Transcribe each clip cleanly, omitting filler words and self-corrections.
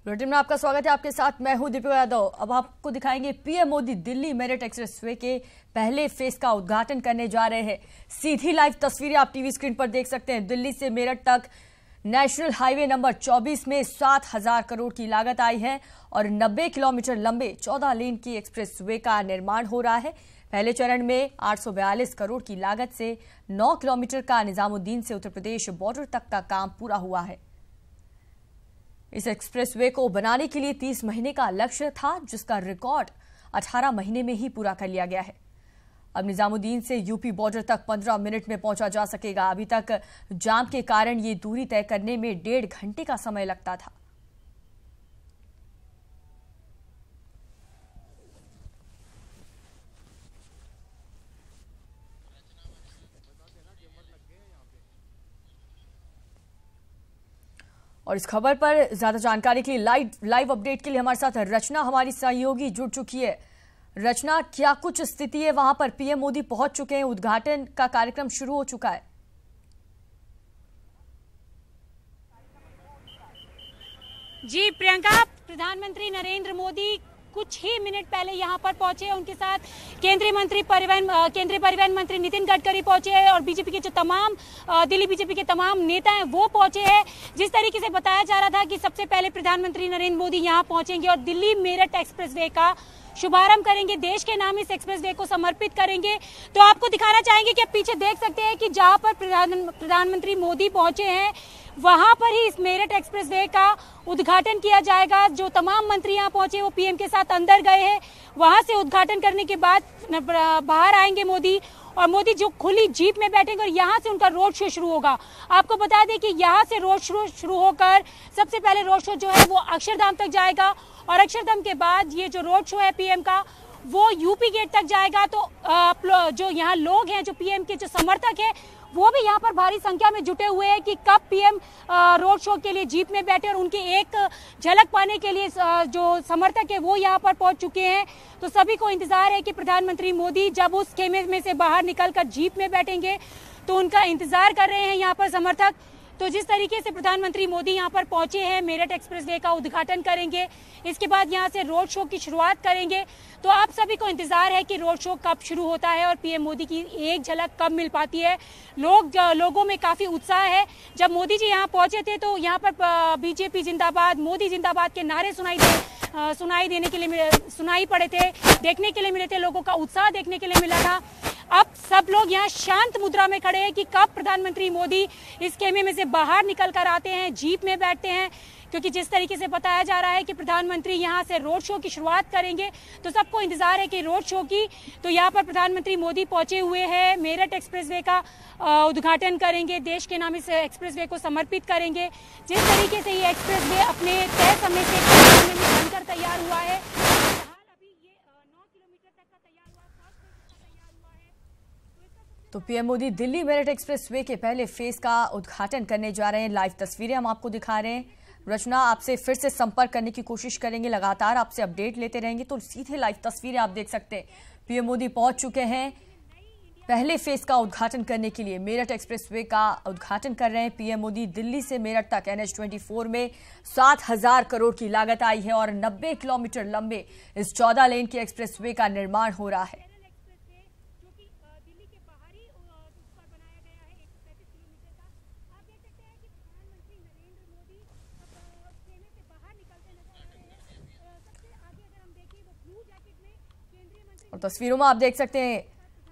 Bulletin में आपका स्वागत है। आपके साथ मैं हूं दीपिका यादव। अब आपको दिखाएंगे पीएम मोदी दिल्ली मेरठ एक्सप्रेसवे के पहले फेज का उद्घाटन करने जा रहे हैं। सीधी लाइव तस्वीरें आप टीवी स्क्रीन पर देख सकते हैं। दिल्ली से मेरठ तक नेशनल हाईवे नंबर 24 में 7,000 करोड़ की लागत आई है और 90 किलोमीटर लंबे 14 लेन की एक्सप्रेसवे का निर्माण हो रहा है। पहले चरण में 842 करोड़ की लागत से 9 किलोमीटर का निजामुद्दीन से उत्तर प्रदेश बॉर्डर तक का काम पूरा हुआ है। इस एक्सप्रेसवे को बनाने के लिए 30 महीने का लक्ष्य था, जिसका रिकॉर्ड 18 महीने में ही पूरा कर लिया गया है। अब निजामुद्दीन से यूपी बॉर्डर तक 15 मिनट में पहुंचा जा सकेगा। अभी तक जाम के कारण ये दूरी तय करने में 1.5 घंटे का समय लगता था। और इस खबर पर ज्यादा जानकारी के लिए लाइव अपडेट के लिए हमारे साथ रचना हमारी सहयोगी जुड़ चुकी है। रचना, क्या कुछ स्थिति है वहां पर? पीएम मोदी पहुंच चुके हैं, उद्घाटन का कार्यक्रम शुरू हो चुका है। जी प्रियंका, प्रधानमंत्री नरेंद्र मोदी कुछ ही मिनट पहले यहां पर पहुंचे। उनके साथ केंद्रीय परिवहन मंत्री नितिन गडकरी पहुंचे हैं और बीजेपी के जो तमाम दिल्ली बीजेपी के तमाम नेता हैं वो पहुंचे हैं। जिस तरीके से बताया जा रहा था कि सबसे पहले प्रधानमंत्री नरेंद्र मोदी यहां पहुंचेंगे और दिल्ली मेरठ एक्सप्रेसवे का शुभारंभ करेंगे, देश के नाम इस एक्सप्रेसवे को समर्पित करेंगे। तो आपको दिखाना चाहेंगे कि आप पीछे देख सकते हैं कि जहां पर प्रधानमंत्री मोदी पहुंचे हैं वहां पर ही इस मेरठ एक्सप्रेसवे का उद्घाटन किया जाएगा। जो तमाम मंत्री यहां पहुंचे वो पीएम के साथ अंदर गए हैं। वहां से उद्घाटन करने के बाद बाहर आएंगे मोदी और मोदी जो खुली जीप में बैठेंगे और यहाँ से उनका रोड शो शुरू होगा। आपको बता दें कि यहाँ से रोड शो शुरू होकर सबसे पहले रोड शो जो है वो अक्षरधाम तक जाएगा और अक्षरधाम के बाद ये जो रोड शो है पीएम का वो यूपी गेट तक जाएगा। तो जो यहाँ लोग हैं, जो पीएम के जो समर्थक है, वो भी यहाँ पर भारी संख्या में जुटे हुए हैं कि कब पीएम रोड शो के लिए जीप में बैठे और उनकी एक झलक पाने के लिए जो समर्थक है वो यहाँ पर पहुंच चुके हैं। तो सभी को इंतजार है कि प्रधानमंत्री मोदी जब उस खेमे में से बाहर निकलकर जीप में बैठेंगे तो उनका इंतजार कर रहे हैं यहाँ पर समर्थक। तो जिस तरीके से प्रधानमंत्री मोदी यहाँ पर पहुंचे हैं, मेरठ एक्सप्रेसवे का उद्घाटन करेंगे, इसके बाद यहाँ से रोड शो की शुरुआत करेंगे। तो आप सभी को इंतजार है कि रोड शो कब शुरू होता है और पीएम मोदी की एक झलक कब मिल पाती है। लोगों में काफी उत्साह है। जब मोदी जी यहाँ पहुंचे थे तो यहाँ पर बीजेपी जिंदाबाद, मोदी जिंदाबाद के नारे सुनाई पड़े थे, देखने के लिए मिले थे। लोगों का उत्साह देखने के लिए मिला था। अब सब लोग यहाँ शांत मुद्रा में खड़े हैं कि कब प्रधानमंत्री मोदी इस खेमे में से बाहर निकल कर आते हैं, जीप में बैठते हैं, क्योंकि जिस तरीके से बताया जा रहा है कि प्रधानमंत्री यहाँ से रोड शो की शुरुआत करेंगे तो सबको इंतजार है कि रोड शो की। तो यहाँ पर प्रधानमंत्री मोदी पहुंचे हुए हैं, मेरठ एक्सप्रेसवे का उद्घाटन करेंगे, देश के नाम इस एक्सप्रेसवे को समर्पित करेंगे। जिस तरीके से ये एक्सप्रेसवे अपने तय समय से बनकर तैयार हुआ है, तो पीएम मोदी दिल्ली मेरठ एक्सप्रेसवे के पहले फेज का उद्घाटन करने जा रहे हैं। लाइव तस्वीरें हम आपको दिखा रहे हैं। रचना, आपसे फिर से संपर्क करने की कोशिश करेंगे, लगातार आपसे अपडेट लेते रहेंगे। तो सीधे लाइव तस्वीरें आप देख सकते हैं। पीएम मोदी पहुंच चुके हैं पहले फेज का उद्घाटन करने के लिए। मेरठ एक्सप्रेसवे का उद्घाटन कर रहे हैं पीएम मोदी। दिल्ली से मेरठ तक NH-24 में 7,000 करोड़ की लागत आई है और 90 किलोमीटर लंबे इस 14 लेन के एक्सप्रेसवे का निर्माण हो रहा है। और तस्वीरों में आप देख सकते हैं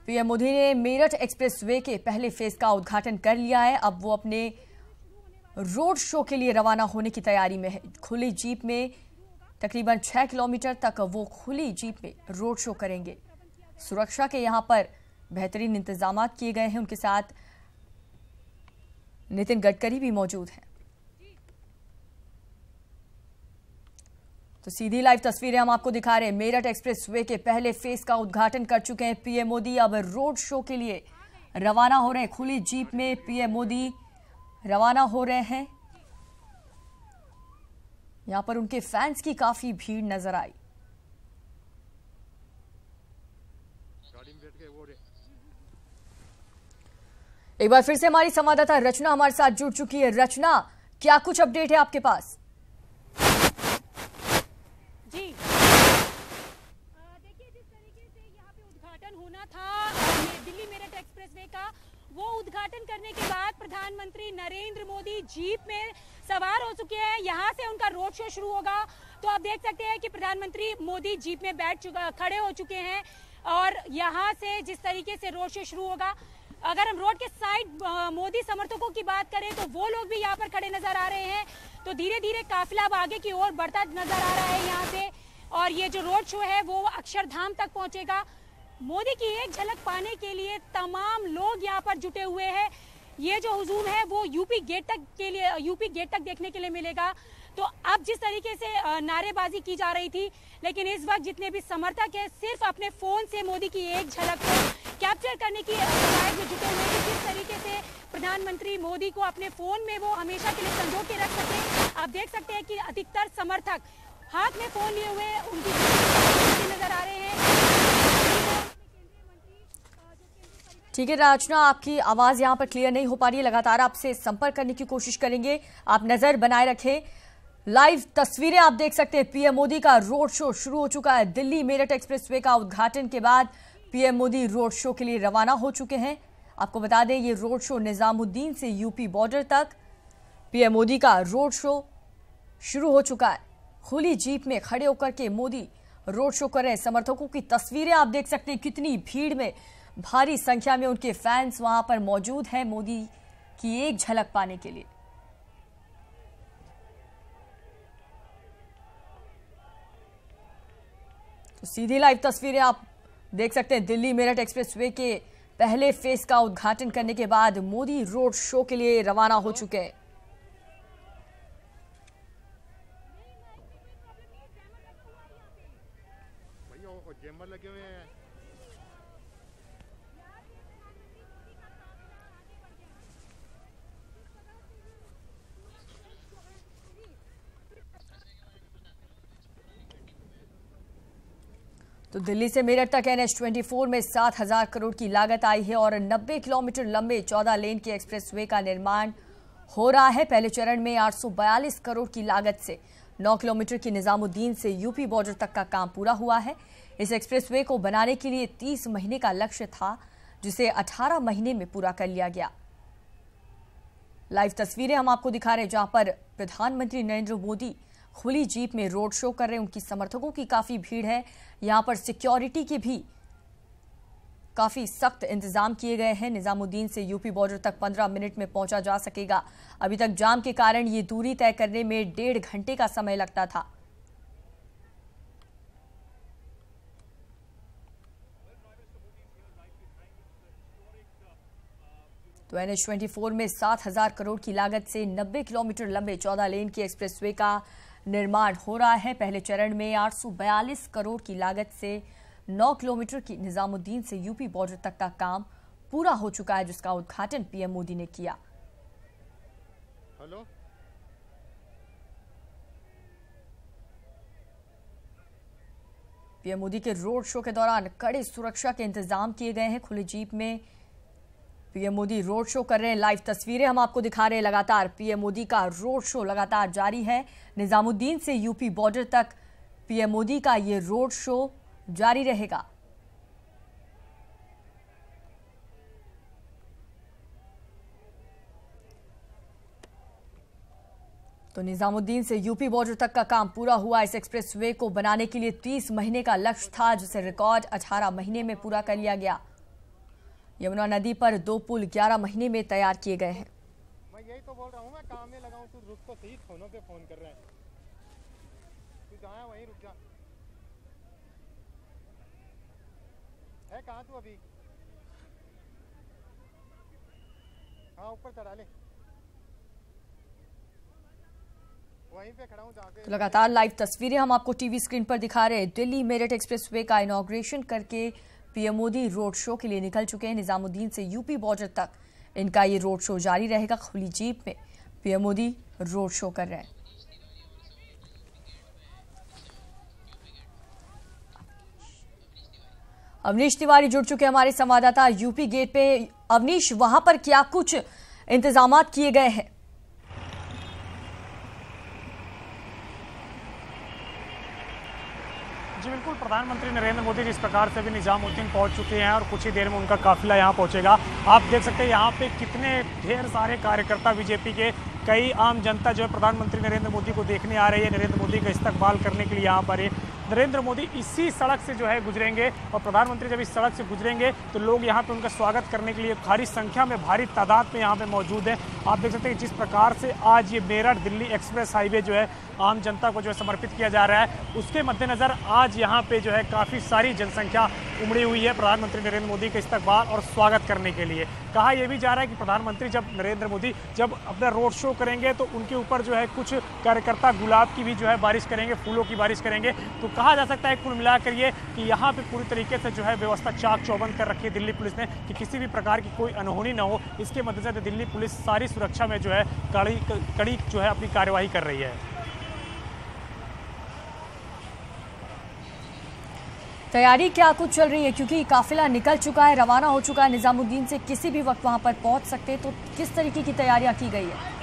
पीएम मोदी ने मेरठ एक्सप्रेसवे के पहले फेज का उद्घाटन कर लिया है। अब वो अपने रोड शो के लिए रवाना होने की तैयारी में है। खुली जीप में तकरीबन 6 किलोमीटर तक वो खुली जीप में रोड शो करेंगे। सुरक्षा के यहाँ पर बेहतरीन इंतजाम किए गए हैं। उनके साथ नितिन गडकरी भी मौजूद हैं। तो सीधी लाइव तस्वीरें हम आपको दिखा रहे हैं। मेरठ एक्सप्रेसवे के पहले फेज का उद्घाटन कर चुके हैं पीएम मोदी। अब रोड शो के लिए रवाना हो रहे हैं। खुली जीप में पीएम मोदी रवाना हो रहे हैं। यहां पर उनके फैंस की काफी भीड़ नजर आई। एक बार फिर से हमारी संवाददाता रचना हमारे साथ जुड़ चुकी है। रचना, क्या कुछ अपडेट है आपके पास? जी देखिए, जिस तरीके से यहाँ पे उद्घाटन होना था दिल्ली मेरठ एक्सप्रेसवे का, वो उद्घाटन करने के बाद प्रधानमंत्री नरेंद्र मोदी जीप में सवार हो चुके हैं। यहाँ से उनका रोड शो शुरू होगा। तो आप देख सकते हैं कि प्रधानमंत्री मोदी जीप में खड़े हो चुके हैं और यहाँ से जिस तरीके से रोड शो शुरू होगा, अगर हम रोड के साइड मोदी समर्थकों की बात करें तो वो लोग भी यहाँ पर खड़े नजर आ रहे हैं। तो धीरे धीरे काफिला अब आगे की ओर बढ़ता नजर आ रहा है यहाँ से, और ये जो रोड शो है वो अक्षरधाम तक पहुंचेगा। मोदी की एक झलक पाने के लिए तमाम लोग यहाँ पर जुटे हुए हैं। ये जो हुजूम है वो यूपी गेट तक देखने के लिए मिलेगा। तो अब जिस तरीके से नारेबाजी की जा रही थी, लेकिन इस वक्त जितने भी समर्थक हैं सिर्फ अपने फोन से मोदी की एक झलक को कैप्चर करने की कवायद में जुटे हुए हैं। किस तरीके से प्रधानमंत्री मोदी को अपने फोन में वो हमेशा के लिए संजो के रख सके। आप देख सकते हैं कि अधिकतर समर्थक हाथ में फोन लिए हुए उनकी नजर आ रहे हैं। ठीक है राजना, आपकी आवाज यहाँ पर क्लियर नहीं हो पा रही है, लगातार आपसे संपर्क करने की कोशिश करेंगे, आप नजर बनाए रखें। लाइव तस्वीरें आप देख सकते हैं, पीएम मोदी का रोड शो शुरू हो चुका है। दिल्ली मेरठ एक्सप्रेसवे का उद्घाटन के बाद पीएम मोदी रोड शो के लिए रवाना हो चुके हैं। आपको बता दें, ये रोड शो निजामुद्दीन से यूपी बॉर्डर तक पीएम मोदी का रोड शो शुरू हो चुका है। खुली जीप में खड़े होकर के मोदी रोड शो कर रहे हैं। समर्थकों की तस्वीरें आप देख सकते हैं, कितनी भीड़ में, भारी संख्या में उनके फैंस वहां पर मौजूद हैं मोदी की एक झलक पाने के लिए। तो सीधी लाइव तस्वीरें आप देख सकते हैं, दिल्ली मेरठ एक्सप्रेसवे के पहले फेज का उद्घाटन करने के बाद मोदी रोड शो के लिए रवाना हो चुके हैं। जैमर लगे हुए हैं। तो दिल्ली से मेरठ तक NH-24 में 7,000 करोड़ की लागत आई है और 90 किलोमीटर लंबे 14 लेन के एक्सप्रेसवे का निर्माण हो रहा है। पहले चरण में 842 करोड़ की लागत से 9 किलोमीटर की निजामुद्दीन से यूपी बॉर्डर तक का काम पूरा हुआ है। इस एक्सप्रेसवे को बनाने के लिए 30 महीने का लक्ष्य था, जिसे 18 महीने में पूरा कर लिया गया। लाइव तस्वीरें हम आपको दिखा रहे हैं, जहां पर प्रधानमंत्री नरेंद्र मोदी खुली जीप में रोड शो कर रहे हैं। उनकी समर्थकों की काफी भीड़ है। यहां पर सिक्योरिटी के भी काफी सख्त इंतजाम किए गए हैं। निजामुद्दीन से यूपी बॉर्डर तक 15 मिनट में पहुंचा जा सकेगा। अभी तक जाम के कारण ये दूरी तय करने में 1.5 घंटे का समय लगता था। तो NH-24 में 7,000 करोड़ की लागत से 90 किलोमीटर लंबे 14 लेन की एक्सप्रेसवे का निर्माण हो रहा है। पहले चरण में 842 करोड़ की लागत से 9 किलोमीटर की निजामुद्दीन से यूपी बॉर्डर तक का काम पूरा हो चुका है, जिसका उद्घाटन पीएम मोदी ने किया। हेलो, पीएम मोदी के रोड शो के दौरान कड़े सुरक्षा के इंतजाम किए गए हैं। खुली जीप में पीएम मोदी रोड शो कर रहे हैं। लाइव तस्वीरें हम आपको दिखा रहे हैं। लगातार पीएम मोदी का रोड शो लगातार जारी है। निजामुद्दीन से यूपी बॉर्डर तक पीएम मोदी का ये रोड शो जारी रहेगा। तो निजामुद्दीन से यूपी बॉर्डर तक का काम पूरा हुआ। इस एक्सप्रेसवे को बनाने के लिए 30 महीने का लक्ष्य था, जिसे रिकॉर्ड 18 महीने में पूरा कर लिया गया। यमुना नदी पर 2 पुल 11 महीने में तैयार किए गए हैं। मैं यही तो बोल रहा हूँ, मैं काम में लगा हूँ, तू रुक तो सही, फोनों पे फोन कर रहा है। तू जहाँ है वहीं रुक जा। है कहाँ तू अभी? हाँ, ऊपर चढ़ा ले, वहीं पे खड़ा हूँ जहाँ पे। तो लगातार लाइव तस्वीरें हम आपको टीवी स्क्रीन पर दिखा रहे हैं। दिल्ली मेरठ एक्सप्रेसवे का इनॉग्रेशन करके पीएम मोदी रोड शो के लिए निकल चुके हैं। निजामुद्दीन से यूपी बॉर्डर तक इनका ये रोड शो जारी रहेगा। खुली जीप में पीएम मोदी रोड शो कर रहे हैं। अवनीश तिवारी जुड़ चुके हैं हमारे संवाददाता यूपी गेट पे। अवनीश, वहां पर क्या कुछ इंतजामात किए गए हैं? जी बिल्कुल, प्रधानमंत्री नरेंद्र मोदी जिस प्रकार से भी निजामुद्दीन पहुंच चुके हैं और कुछ ही देर में उनका काफिला यहां पहुंचेगा। आप देख सकते हैं यहाँ पे कितने ढेर सारे कार्यकर्ता बीजेपी के, कई आम जनता जो है प्रधानमंत्री नरेंद्र मोदी को देखने आ रही है, नरेंद्र मोदी का इस्तकबाल करने के लिए यहाँ पर है। नरेंद्र मोदी इसी सड़क से जो है गुजरेंगे और प्रधानमंत्री जब इस सड़क से गुजरेंगे तो लोग यहाँ पे उनका स्वागत करने के लिए भारी संख्या में, भारी तादाद में यहाँ पे मौजूद हैं। आप देख सकते हैं जिस प्रकार से आज ये मेरठ दिल्ली एक्सप्रेस हाईवे जो है आम जनता को जो है समर्पित किया जा रहा है, उसके मद्देनज़र आज यहाँ पे जो है काफ़ी सारी जनसंख्या उमड़ी हुई है प्रधानमंत्री नरेंद्र मोदी के इस्तकबाल और स्वागत करने के लिए। कहा यह भी जा रहा है कि प्रधानमंत्री जब नरेंद्र मोदी जब अपना रोड शो करेंगे तो उनके ऊपर जो है कुछ कार्यकर्ता गुलाब की भी जो है बारिश करेंगे, फूलों की बारिश करेंगे। तो कहा जा सकता है कुल मिलाकर ये कि यहाँ पे पूरी तरीके से जो है व्यवस्था चाक चौबंद कर रखी है दिल्ली पुलिस ने कि किसी भी प्रकार की कोई अनहोनी ना हो। इसके मद्देनजर दिल्ली पुलिस सारी सुरक्षा में जो है कड़ी जो है अपनी कार्यवाही कर रही है। तैयारी क्या कुछ चल रही है, क्योंकि काफिला निकल चुका है, रवाना हो चुका है निजामुद्दीन से, किसी भी वक्त वहां पर पहुंच सकते हैं, तो किस तरीके की तैयारियां की गई है?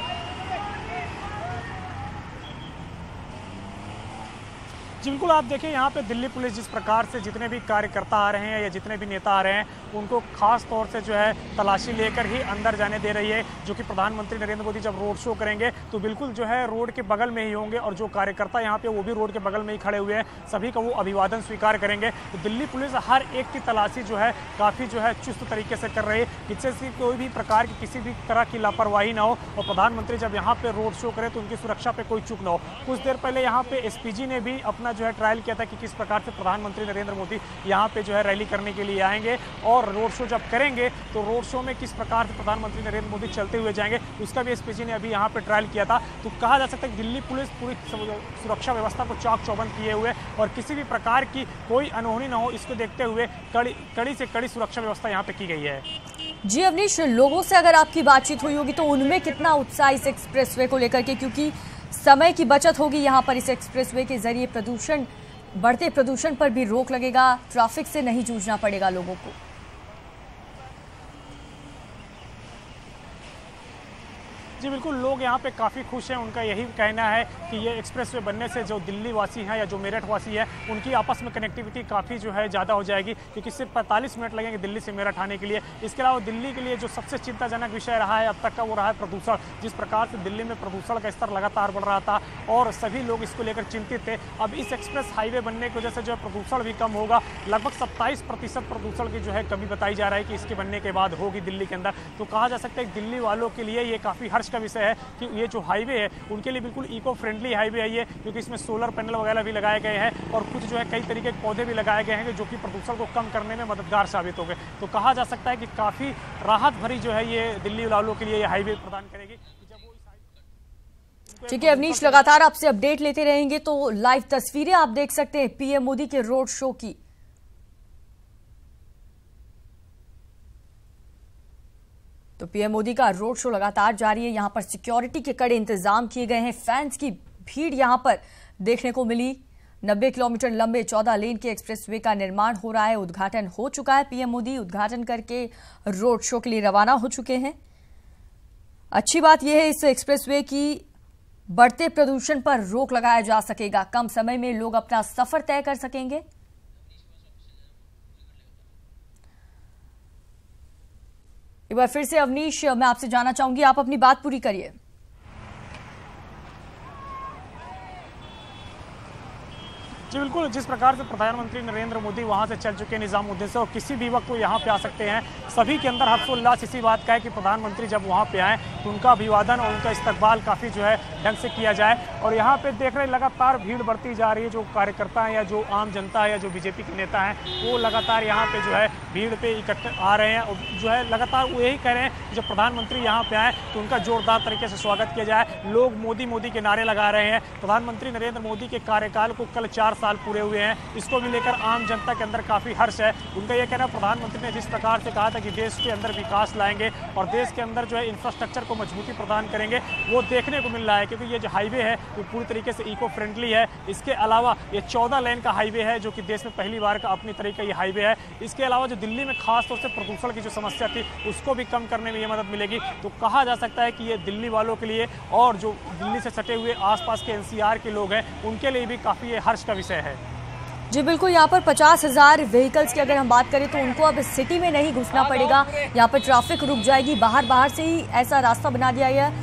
जी बिल्कुल, आप देखिए यहाँ पे दिल्ली पुलिस जिस प्रकार से जितने भी कार्यकर्ता आ रहे हैं या जितने भी नेता आ रहे हैं उनको खास तौर से जो है तलाशी लेकर ही अंदर जाने दे रही है। जो कि प्रधानमंत्री नरेंद्र मोदी जब रोड शो करेंगे तो बिल्कुल जो है रोड के बगल में ही होंगे और जो कार्यकर्ता यहाँ पे वो भी रोड के बगल में ही खड़े हुए हैं, सभी का वो अभिवादन स्वीकार करेंगे। तो दिल्ली पुलिस हर एक की तलाशी जो है काफ़ी जो है चुस्त तरीके से कर रही है, जिससे कोई भी प्रकार की किसी भी तरह की लापरवाही ना हो और प्रधानमंत्री जब यहाँ पे रोड शो करें तो उनकी सुरक्षा पे कोई चूक ना हो। कुछ देर पहले यहाँ पे एसपीजी ने भी अपना जो है ट्रायल किया था कि किस प्रकार से प्रधानमंत्री नरेंद्र मोदी यहाँ पे जो है रैली करने के लिए आएंगे और रोड शो जब करेंगे तो रोड शो में किस प्रकार से प्रधानमंत्री नरेंद्र मोदी चलते हुए जाएंगे, उसका भी एसपीजी ने अभी यहाँ पे ट्रायल किया था। तो कहा जा सकता है कि दिल्ली पुलिस पूरी सुरक्षा व्यवस्था को चाक चौबंद किए हुए और किसी भी प्रकार की कोई अनहोनी ना हो, इसको देखते हुए कड़ी से कड़ी सुरक्षा व्यवस्था यहाँ पे की गई है। जी अवनीश, लोगों से अगर आपकी बातचीत हुई होगी तो उनमें कितना उत्साह इस एक्सप्रेसवे को लेकर के, क्योंकि समय की बचत होगी यहाँ पर इस एक्सप्रेसवे के जरिए, बढ़ते प्रदूषण पर भी रोक लगेगा, ट्रैफिक से नहीं जूझना पड़ेगा लोगों को। जी बिल्कुल, लोग यहाँ पे काफ़ी खुश हैं। उनका यही कहना है कि ये एक्सप्रेसवे बनने से जो दिल्ली वासी हैं या जो मेरठ वासी है उनकी आपस में कनेक्टिविटी काफ़ी जो है ज़्यादा हो जाएगी, क्योंकि सिर्फ 45 मिनट लगेंगे दिल्ली से मेरठ आने के लिए। इसके अलावा दिल्ली के लिए जो सबसे चिंताजनक विषय रहा है अब तक का वो रहा है प्रदूषण। जिस प्रकार से दिल्ली में प्रदूषण का स्तर लगातार बढ़ रहा था और सभी लोग इसको लेकर चिंतित थे। अब इस एक्सप्रेस हाईवे बनने की वजह से जो है प्रदूषण भी कम होगा। लगभग 27% प्रदूषण की जो है कमी बताई जा रहा है कि इसके बनने के बाद होगी दिल्ली के अंदर। तो कहा जा सकता है कि दिल्ली वालों के लिए ये काफ़ी हर्ष का विषय है कि ये जो हाईवे है उनके लिए बिल्कुल इको फ्रेंडली हाईवे है ये, क्योंकि इसमें सोलर पैनल वगैरह भी लगाए गए हैं और कुछ जो है कई तरीके के पौधे भी लगाए गए हैं जो कि प्रदूषण को कम करने में मददगार साबित हो गए। तो कहा जा सकता है कि काफ़ी राहत भरी जो है ये दिल्ली वालों के लिए ये हाईवे प्रदान करेगी। ठीक है अवनीश, लगातार आपसे अपडेट लेते रहेंगे। तो लाइव तस्वीरें आप देख सकते हैं पीएम मोदी के रोड शो की। तो पीएम मोदी का रोड शो लगातार जारी है। यहां पर सिक्योरिटी के कड़े इंतजाम किए गए हैं। फैंस की भीड़ यहां पर देखने को मिली। 90 किलोमीटर लंबे 14 लेन के एक्सप्रेसवे का निर्माण हो रहा है, उद्घाटन हो चुका है। पीएम मोदी उद्घाटन करके रोड शो के लिए रवाना हो चुके हैं। अच्छी बात यह है इस एक्सप्रेसवे की बढ़ते प्रदूषण पर रोक लगाया जा सकेगा। कम समय में लोग अपना सफर तय कर सकेंगे। एक बार फिर से अवनीश, मैं आपसे जानना चाहूंगी, आप अपनी बात पूरी करिए। जी बिल्कुल, जिस प्रकार से प्रधानमंत्री नरेंद्र मोदी वहां से चल चुके हैं निजामुद्दीन से और किसी भी वक्त वो यहाँ पे आ सकते हैं, सभी के अंदर हर्षोल्लास इसी बात का है कि प्रधानमंत्री जब वहाँ पे आए तो उनका अभिवादन और उनका इस्तकबाल काफ़ी जो है ढंग से किया जाए। और यहाँ पे देख रहे लगातार भीड़ बढ़ती जा रही है। जो कार्यकर्ता हैं या जो आम जनता है या जो बीजेपी के नेता हैं वो लगातार यहाँ पे जो है भीड़ पे इकट्ठे आ रहे हैं और जो है लगातार वो यही कह रहे हैं कि जब प्रधानमंत्री यहाँ पे आए तो उनका जोरदार तरीके से स्वागत किया जाए। लोग मोदी मोदी के नारे लगा रहे हैं। प्रधानमंत्री नरेंद्र मोदी के कार्यकाल को कल 4 साल पूरे हुए हैं, इसको भी लेकर आम जनता के अंदर काफ़ी हर्ष है। उनका यह कहना, प्रधानमंत्री ने जिस प्रकार से कहा था कि देश के अंदर विकास लाएंगे और देश के अंदर जो है इंफ्रास्ट्रक्चर को मजबूती प्रदान करेंगे, वो देखने को मिल रहा है। क्योंकि ये जो हाईवे है वो पूरी तरीके से इको फ्रेंडली है। इसके अलावा ये 14 लेन का हाईवे है जो कि देश में पहली बार का अपनी तरह का ये हाईवे है। इसके अलावा जो दिल्ली में खास तौर से प्रदूषण की जो समस्या थी उसको भी कम करने में ये मदद मिलेगी। तो कहा जा सकता है कि ये दिल्ली वालों के लिए और जो दिल्ली से सटे हुए आसपास के एनसीआर के लोग हैं उनके लिए भी काफ़ी ये हर्ष का विषय है। जी बिल्कुल, यहाँ पर 50,000 व्हीकल्स की अगर हम बात करें तो उनको अब सिटी में नहीं घुसना पड़ेगा। यहाँ पर ट्रैफिक रुक जाएगी, बाहर से ही ऐसा रास्ता बना दिया गया,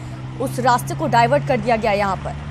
उस रास्ते को डाइवर्ट कर दिया गया यहाँ पर।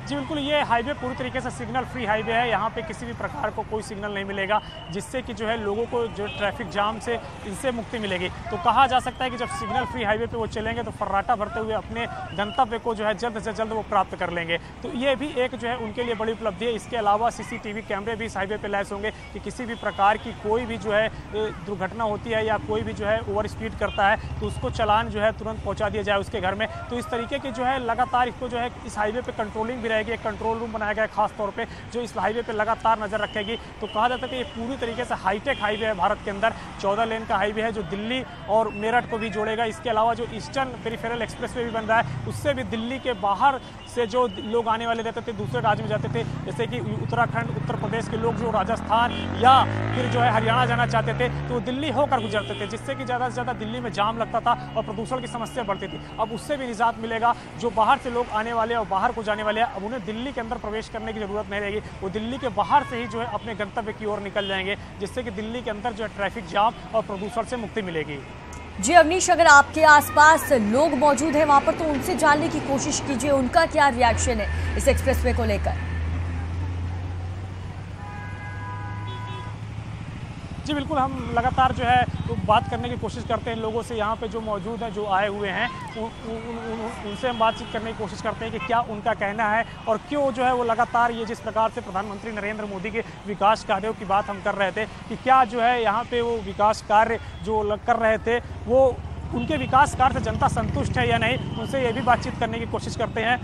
जी बिल्कुल, ये हाईवे पूरी तरीके से सिग्नल फ्री हाईवे है। यहाँ पे किसी भी प्रकार को कोई सिग्नल नहीं मिलेगा, जिससे कि जो है लोगों को जो ट्रैफिक जाम से इनसे मुक्ति मिलेगी। तो कहा जा सकता है कि जब सिग्नल फ्री हाईवे पे वो चलेंगे तो फर्राटा भरते हुए अपने गंतव्य को जो है जल्द से जल्द वो प्राप्त कर लेंगे। तो ये भी एक जो है उनके लिए बड़ी उपलब्धि है। इसके अलावा CCTV कैमरे भी इस हाईवे पे लैस होंगे कि किसी भी प्रकार की कोई भी जो है दुर्घटना होती है या कोई भी जो है ओवर स्पीड करता है तो उसको चालान जो है तुरंत पहुँचा दिया जाए उसके घर में। तो इस तरीके की जो है लगातार इसको जो है इस हाईवे पर कंट्रोलिंग भी एक कंट्रोल रूम बनाया गया है खास तौर पे, जो इस हाईवे पे लगातार नजर रखेगी। तो कहा जाता है कि ये पूरी तरीके से हाईटेक हाईवे है भारत के अंदर। 14 लेन का हाईवे है जो दिल्ली और मेरठ को भी जोड़ेगा। इसके अलावा जो ईस्टर्न पेरिफेरल एक्सप्रेसवे भी बन रहा है, उससे भी दिल्ली के बाहर से जो लोग आने वाले रहते थे, दूसरे राज्य में जाते थे, जैसे कि उत्तराखंड, उत्तर प्रदेश के लोग जो राजस्थान या फिर जो है हरियाणा जाना चाहते थे तो वो दिल्ली होकर गुजरते थे, जिससे कि ज़्यादा से ज़्यादा दिल्ली में जाम लगता था और प्रदूषण की समस्या बढ़ती थी। अब उससे भी निजात मिलेगा। जो बाहर से लोग आने वाले और बाहर को जाने वाले हैं, अब उन्हें दिल्ली के अंदर प्रवेश करने की जरूरत नहीं रहेगी। वो दिल्ली के बाहर से ही जो है अपने गंतव्य की ओर निकल जाएंगे, जिससे कि दिल्ली के अंदर जो है ट्रैफिक जाम और प्रदूषण से मुक्ति मिलेगी। जी अवनीश, अगर आपके आसपास लोग मौजूद हैं वहां पर तो उनसे जानने की कोशिश कीजिए, उनका क्या रिएक्शन है इस एक्सप्रेसवे को लेकर। जी बिल्कुल, हम लगातार जो है तो बात करने की कोशिश करते हैं लोगों से यहाँ पे जो मौजूद हैं, जो आए हुए हैं, उनसे हम बातचीत करने की कोशिश करते हैं कि क्या उनका कहना है और क्यों जो है वो लगातार ये जिस प्रकार से प्रधानमंत्री नरेंद्र मोदी के विकास कार्यों की बात हम कर रहे थे कि क्या जो है यहाँ पे वो विकास कार्य जो कर रहे थे वो उनके विकास कार्य से जनता संतुष्ट है या नहीं, उनसे ये भी बातचीत करने की कोशिश करते हैं।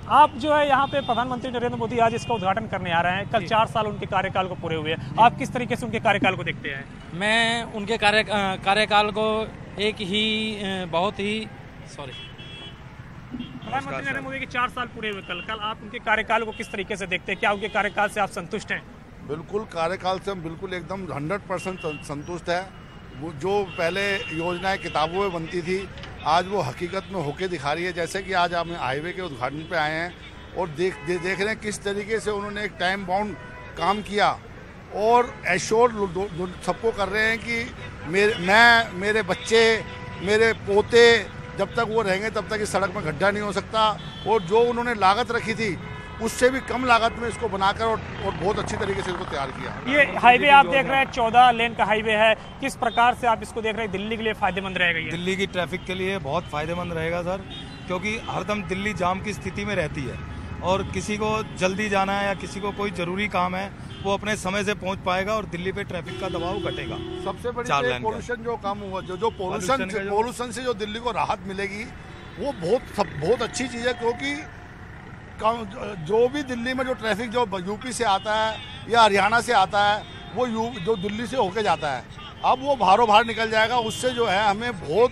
आप जो है यहाँ पे प्रधानमंत्री नरेंद्र मोदी आज इसका उद्घाटन करने आ रहे हैं। कल 4 साल उनके कार्यकाल को पूरे हुए हैं। आप किस तरीके से उनके कार्यकाल को देखते हैं? मैं उनके कार्यकाल को एक ही बहुत ही प्रधानमंत्री नरेंद्र मोदी के 4 साल पूरे हुए कल आप उनके कार्यकाल को किस तरीके से देखते हैं? क्या उनके कार्यकाल से आप संतुष्ट हैं? बिल्कुल, कार्यकाल से हम बिल्कुल एकदम 100% संतुष्ट है। वो जो पहले योजनाएं किताबों में बनती थी, आज वो हकीकत में होके दिखा रही है। जैसे कि आज हम हाईवे के उद्घाटन पे आए हैं और देख रहे हैं किस तरीके से उन्होंने एक टाइम बाउंड काम किया और एश्योर सबको कर रहे हैं कि मेरे बच्चे, मेरे पोते जब तक वो रहेंगे तब तक इस सड़क में गड्ढा नहीं हो सकता। और जो उन्होंने लागत रखी थी उससे भी कम लागत में इसको बनाकर और बहुत अच्छी तरीके से इसको तैयार किया। ये हाईवे आप देख रहे हैं 14 लेन का हाईवे है, किस प्रकार से आप इसको देख रहे हैं? दिल्ली के लिए फायदेमंद रहेगा ये? दिल्ली की ट्रैफिक के लिए बहुत फायदेमंद रहेगा सर, क्योंकि हरदम दिल्ली जाम की स्थिति में रहती है और किसी को जल्दी जाना है या किसी को कोई जरूरी काम है वो अपने समय से पहुंच पाएगा और दिल्ली पे ट्रैफिक का दबाव घटेगा। सबसे बड़ी पोल्यूशन जो कम हुआ, जो पोल्यूशन से जो दिल्ली को राहत मिलेगी वो बहुत अच्छी चीज़ है। क्योंकि जो भी दिल्ली में जो ट्रैफिक जो यूपी से आता है या हरियाणा से आता है वो जो दिल्ली से होके जाता है, अब वो बाहर निकल जाएगा। उससे जो है हमें बहुत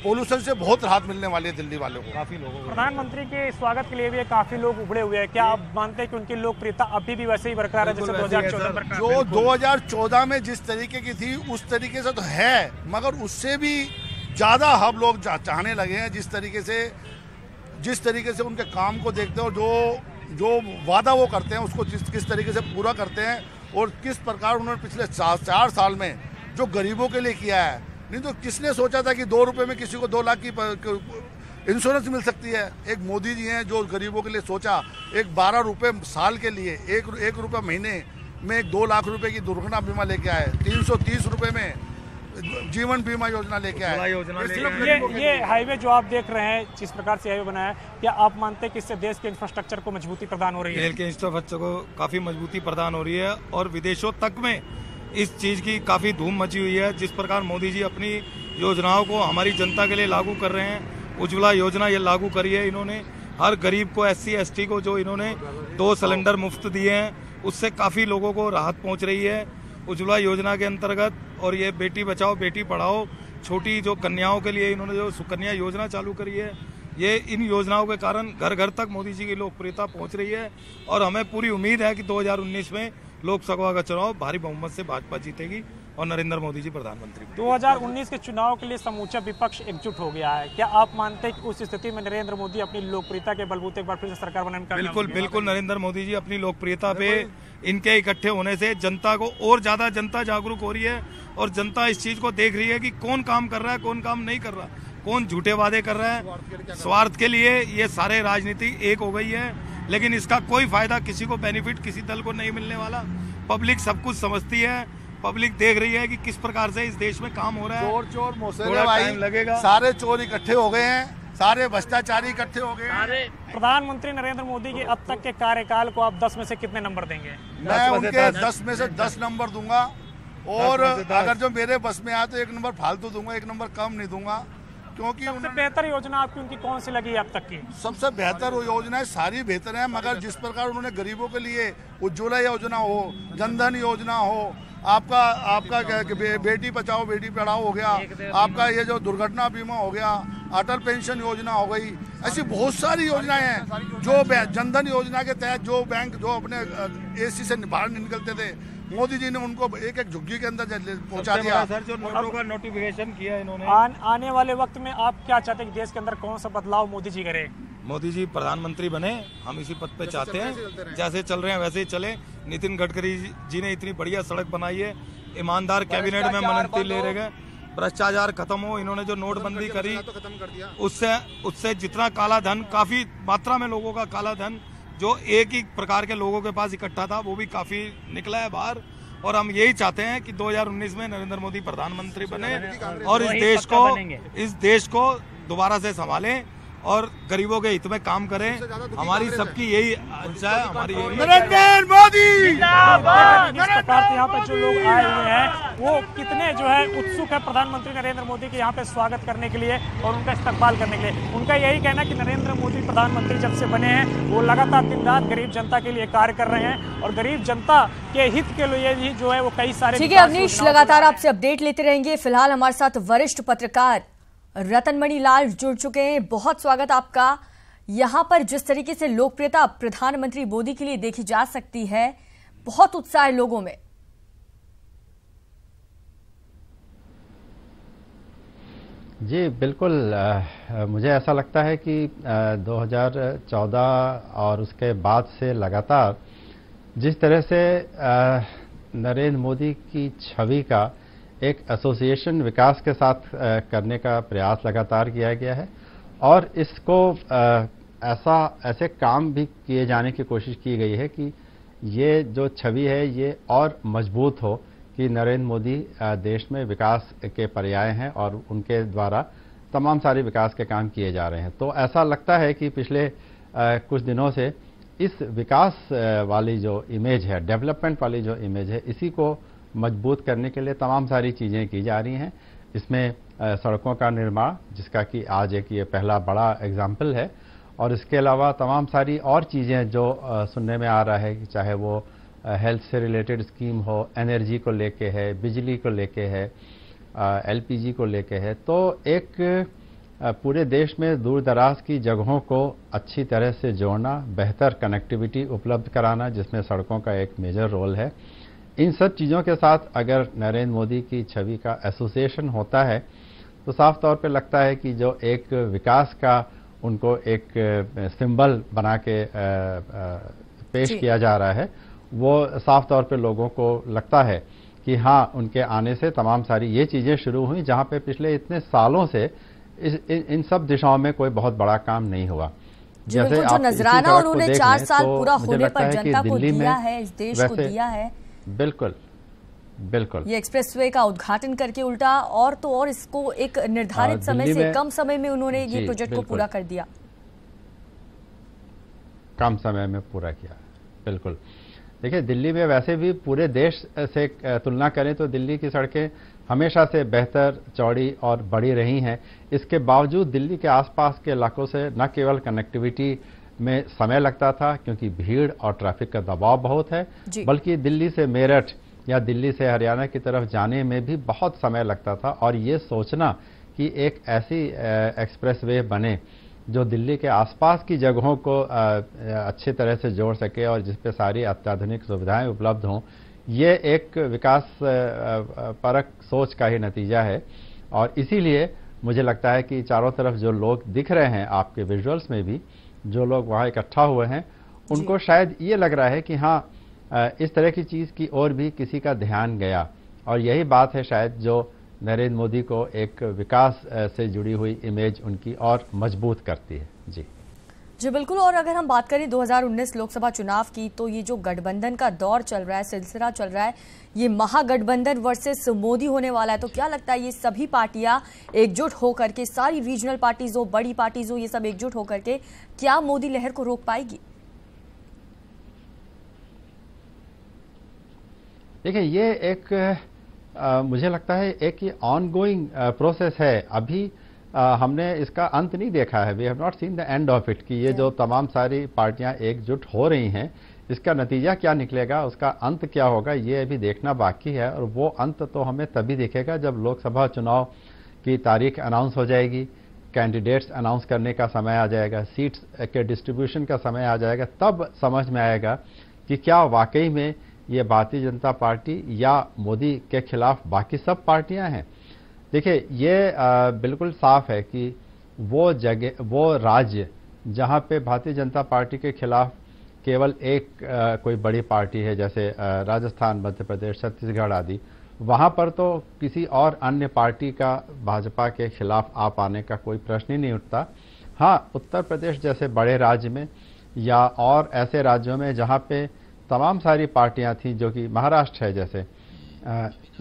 पोल्यूशन से बहुत राहत मिलने वाली है दिल्ली वालों को। काफी लोगों को प्रधानमंत्री के स्वागत के लिए भी काफी लोग उभरे हुए हैं। क्या आप मानते हैं कि उनकी लोकप्रियता अभी भी वैसे ही बरकरार है जैसे 2014 में? जो 2014 में जिस तरीके की थी उस तरीके से तो है, मगर उससे भी ज्यादा हम लोग चाहने लगे हैं। जिस तरीके से उनके काम को देखते हैं और जो वादा वो करते हैं उसको किस तरीके से पूरा करते हैं और किस प्रकार उन्होंने पिछले 4 साल में जो गरीबों के लिए किया है। नहीं तो किसने सोचा था कि 2 रुपए में किसी को 2 लाख की इंश्योरेंस मिल सकती है? एक मोदी जी हैं जो गरीबों के लिए सोचा। एक 12 रुपये साल के लिए, 1 रुपये महीने में 2 लाख रुपए की दुर्घटना बीमा लेके आए, 330 रुपये में जीवन बीमा योजना लेके आए। ये हाईवे जो आप देख रहे हैं जिस प्रकार से हाईवे बनाया है, क्या आप मानते हैं कि इससे देश के इंफ्रास्ट्रक्चर को मजबूती प्रदान हो रही है? रेल के इंफ्रास्ट्रक्चर को काफी मजबूती प्रदान हो रही है और विदेशों तक में इस चीज की काफी धूम मची हुई है। जिस प्रकार मोदी जी अपनी योजनाओं को हमारी जनता के लिए लागू कर रहे हैं, उज्ज्वला योजना ये लागू करी है इन्होंने, हर गरीब को, SC ST को जो इन्होंने 2 सिलेंडर मुफ्त दिए हैं, उससे काफी लोगों को राहत पहुंच रही है उज्ज्वला योजना के अंतर्गत। और ये बेटी बचाओ बेटी पढ़ाओ, छोटी जो कन्याओं के लिए इन्होंने जो सुकन्या योजना चालू करी है, ये इन योजनाओं के कारण घर घर तक मोदी जी की लोकप्रियता पहुंच रही है। और हमें पूरी उम्मीद है कि 2019 में लोकसभा का चुनाव भारी बहुमत से भाजपा जीतेगी और नरेंद्र मोदी जी प्रधानमंत्री। 2019 के चुनाव के लिए समूचा विपक्ष एकजुट हो गया है। क्या आप मानते हैं कि उस स्थिति में नरेंद्र मोदी अपनी लोकप्रियता के बलबूते एक बार फिर से सरकार बनाने का? बिल्कुल नरेंद्र मोदी जी अपनी लोकप्रियता पे इनके इकट्ठे होने से जनता को और ज्यादा जनता जागरूक हो रही है और जनता इस चीज को देख रही है कि कौन काम कर रहा है, कौन काम नहीं कर रहा, कौन झूठे वादे कर रहा है स्वार्थ के लिए। ये सारे राजनीति एक हो गई है, लेकिन इसका कोई फायदा किसी को बेनिफिट किसी दल को नहीं मिलने वाला। पब्लिक सब कुछ समझती है, पब्लिक देख रही है कि किस प्रकार से इस देश में काम हो रहा है। चोर मोसेरे भाई लगेगा, सारे चोर इकट्ठे हो गए हैं, सारे भ्रष्टाचारी इकट्ठे हो गए हैं। प्रधानमंत्री नरेंद्र मोदी के अब तक के कार्यकाल को आप 10 में से कितने नंबर देंगे? मैं उनके 10 में से 10 नंबर दूंगा, और अगर जो मेरे बस में आए तो 1 नंबर फालतू दूंगा, 1 नंबर कम नहीं दूंगा। क्योंकि सबसे बेहतर योजना आपकी उनकी कौन सी लगी अब तक की? सबसे बेहतर योजनाएं सारी बेहतर हैं, मगर जिस प्रकार उन्होंने गरीबों के लिए उज्ज्वला योजना हो, जनधन योजना हो, आपका बेटी बचाओ बेटी पढ़ाओ हो गया, आपका ये जो दुर्घटना बीमा हो गया, अटल पेंशन योजना हो गई, ऐसी बहुत सारी योजनाएं हैं। जो जनधन योजना के तहत जो बैंक जो अपने एसी से बाहर निकलते थे, मोदी जी ने उनको एक एक झुग्गी के अंदर पहुंचा दिया। सर जो नोटों का नोटिफिकेशन किया इन्होंने, आने वाले वक्त में आप क्या चाहते हैं कि देश के अंदर कौन सा बदलाव मोदी जी करे? मोदी जी प्रधानमंत्री बने, हम इसी पद पे चाहते हैं, जैसे चल रहे हैं वैसे ही चले। नितिन गडकरी जी ने इतनी बढ़िया सड़क बनाई है, ईमानदार कैबिनेट में मंत्री ले रहे गए, भ्रष्टाचार खत्म हो। इन्होंने जो नोटबंदी करी उससे जितना काला धन, काफी मात्रा में लोगों का काला धन जो एक ही प्रकार के लोगों के पास इकट्ठा था, वो भी काफी निकला है बाहर। और हम यही चाहते हैं कि 2019 में नरेंद्र मोदी प्रधानमंत्री बने और इस देश को दोबारा से संभालें और गरीबों के हित में काम करें। हमारी सबकी यही इच्छा है, हमारी यही नरेंद्र मोदी यहाँ पर जो लोग आए हुए हैं वो कितने जो है उत्सुक है प्रधानमंत्री नरेंद्र मोदी के यहाँ पे स्वागत करने के लिए और उनका इस्तकबाल करने के लिए। उनका यही कहना कि नरेंद्र मोदी प्रधानमंत्री जब से बने हैं वो लगातार दिन रात गरीब जनता के लिए कार्य कर रहे हैं और गरीब जनता के हित के लिए ही जो है वो कई सारे। ठीक है अवनीश, लगातार आपसे अपडेट लेते रहेंगे। फिलहाल हमारे साथ वरिष्ठ पत्रकार रतनमणि लाल जुड़ चुके हैं। बहुत स्वागत आपका। यहाँ पर जिस तरीके से लोकप्रियता प्रधानमंत्री मोदी के लिए देखी जा सकती है, बहुत उत्साह है लोगों में। जी बिल्कुल, मुझे ऐसा लगता है कि 2014 और उसके बाद से लगातार जिस तरह से नरेंद्र मोदी की छवि का एक एसोसिएशन विकास के साथ करने का प्रयास लगातार किया गया है और इसको ऐसे काम भी किए जाने की कोशिश की गई है कि ये जो छवि है ये और मजबूत हो कि नरेंद्र मोदी देश में विकास के पर्याय हैं और उनके द्वारा तमाम सारे विकास के काम किए जा रहे हैं। तो ऐसा लगता है कि पिछले कुछ दिनों से इस विकास वाली जो इमेज है, डेवलपमेंट वाली जो इमेज है, इसी को मजबूत करने के लिए तमाम सारी चीज़ें की जा रही हैं। इसमें सड़कों का निर्माण, जिसका कि आज एक ये पहला बड़ा एग्जाम्पल है, और इसके अलावा तमाम सारी और चीज़ें जो सुनने में आ रहा है कि चाहे वो हेल्थ से रिलेटेड स्कीम हो, एनर्जी को लेके है, बिजली को लेके है, एलपीजी को लेके है। तो एक पूरे देश में दूर दराज की जगहों को अच्छी तरह से जोड़ना, बेहतर कनेक्टिविटी उपलब्ध कराना, जिसमें सड़कों का एक मेजर रोल है। इन सब चीज़ों के साथ अगर नरेंद्र मोदी की छवि का एसोसिएशन होता है तो साफ तौर पे लगता है कि जो एक विकास का उनको एक सिंबल बना के पेश किया जा रहा है, वो साफ तौर पे लोगों को लगता है कि हाँ, उनके आने से तमाम सारी ये चीज़ें शुरू हुई जहाँ पे पिछले इतने सालों से इन सब दिशाओं में कोई बहुत बड़ा काम नहीं हुआ। जैसे जो नजराना उन्होंने 4 साल पूरा होने पर जनता को दिया है, इस देश को दिया है। बिल्कुल बिल्कुल, ये एक्सप्रेसवे का उद्घाटन करके उल्टा और तो और इसको एक निर्धारित समय से कम समय में उन्होंने ये प्रोजेक्ट को पूरा कर दिया, कम समय में पूरा किया। बिल्कुल, देखिए दिल्ली में वैसे भी पूरे देश से तुलना करें तो दिल्ली की सड़कें हमेशा से बेहतर, चौड़ी और बड़ी रही हैं। इसके बावजूद दिल्ली के आसपास के इलाकों से न केवल कनेक्टिविटी में समय लगता था क्योंकि भीड़ और ट्रैफिक का दबाव बहुत है, बल्कि दिल्ली से मेरठ या दिल्ली से हरियाणा की तरफ जाने में भी बहुत समय लगता था। और ये सोचना कि एक ऐसी एक्सप्रेसवे बने जो दिल्ली के आसपास की जगहों को अच्छी तरह से जोड़ सके और जिस पे सारी अत्याधुनिक सुविधाएं उपलब्ध हों, ये एक विकास परक सोच का ही नतीजा है। और इसीलिए मुझे लगता है कि चारों तरफ जो लोग दिख रहे हैं आपके विजुअल्स में भी, जो लोग वहाँ इकट्ठा हुए हैं, उनको शायद ये लग रहा है कि हाँ, इस तरह की चीज़ की ओर भी किसी का ध्यान गया। और यही बात है शायद जो नरेंद्र मोदी को एक विकास से जुड़ी हुई इमेज उनकी और मजबूत करती है। जी बिल्कुल। और अगर हम बात करें 2019 लोकसभा चुनाव की, तो ये जो गठबंधन का दौर चल रहा है, सिलसिला चल रहा है, ये महागठबंधन वर्सेस मोदी होने वाला है। तो क्या लगता है ये सभी पार्टियां एकजुट होकर के, सारी रीजनल पार्टीज हो, बड़ी पार्टीज हो, ये सब एकजुट होकर के क्या मोदी लहर को रोक पाएगी? देखिए, ये एक मुझे लगता है एक ये ऑनगोइंग प्रोसेस है। अभी हमने इसका अंत नहीं देखा है। We have not seen the end of it कि ये जो तमाम सारी पार्टियां एकजुट हो रही हैं, इसका नतीजा क्या निकलेगा, उसका अंत क्या होगा, ये अभी देखना बाकी है। और वो अंत तो हमें तभी दिखेगा जब लोकसभा चुनाव की तारीख अनाउंस हो जाएगी, कैंडिडेट्स अनाउंस करने का समय आ जाएगा, सीट्स के डिस्ट्रीब्यूशन का समय आ जाएगा। तब समझ में आएगा कि क्या वाकई में ये भारतीय जनता पार्टी या मोदी के खिलाफ बाकी सब पार्टियां हैं। देखिए, ये बिल्कुल साफ है कि वो जगह, वो राज्य जहां पे भारतीय जनता पार्टी के खिलाफ केवल एक कोई बड़ी पार्टी है, जैसे राजस्थान, मध्य प्रदेश, छत्तीसगढ़ आदि, वहां पर तो किसी और अन्य पार्टी का भाजपा के खिलाफ आ पाने का कोई प्रश्न ही नहीं उठता। हाँ, उत्तर प्रदेश जैसे बड़े राज्य में या और ऐसे राज्यों में जहां पे तमाम सारी पार्टियां थी, जो कि महाराष्ट्र है जैसे,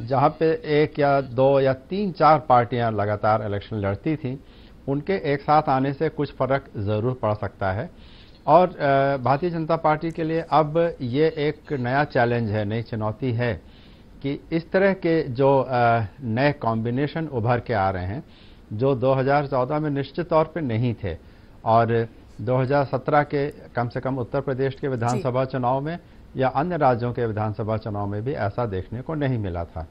जहां पे एक या दो या तीन चार पार्टियां लगातार इलेक्शन लड़ती थी, उनके एक साथ आने से कुछ फर्क जरूर पड़ सकता है। और भारतीय जनता पार्टी के लिए अब ये एक नया चैलेंज है, नई चुनौती है कि इस तरह के जो नए कॉम्बिनेशन उभर के आ रहे हैं, जो 2014 में निश्चित तौर पे नहीं थे, और 2017 के कम से कम उत्तर प्रदेश के विधानसभा चुनाव में या अन्य राज्यों के विधानसभा चुनाव में भी ऐसा देखने को नहीं मिला था।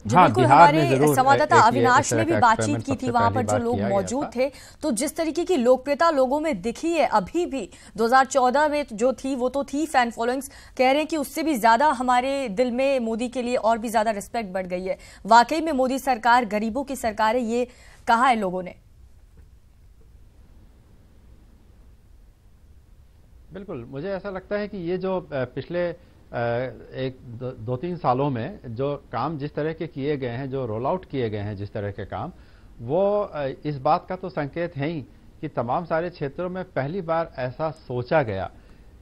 हाँ, हमारे संवाददाता अविनाश ने भी बातचीत की थी वहां पर जो लोग मौजूद थे। तो जिस तरीके की लोकप्रियता लोगों में दिखी है अभी भी, 2014 में जो थी वो तो थी, फैन फॉलोइंग्स कह रहे हैं कि उससे भी ज्यादा हमारे दिल में मोदी के लिए और भी ज्यादा रिस्पेक्ट बढ़ गई है। वाकई में मोदी सरकार गरीबों की सरकार है, ये कहा है लोगों ने। बिल्कुल, मुझे ऐसा लगता है कि ये जो पिछले एक दो तीन सालों में जो काम जिस तरह के किए गए हैं, जो रोल आउट किए गए हैं जिस तरह के काम, वो इस बात का तो संकेत है ही कि तमाम सारे क्षेत्रों में पहली बार ऐसा सोचा गया,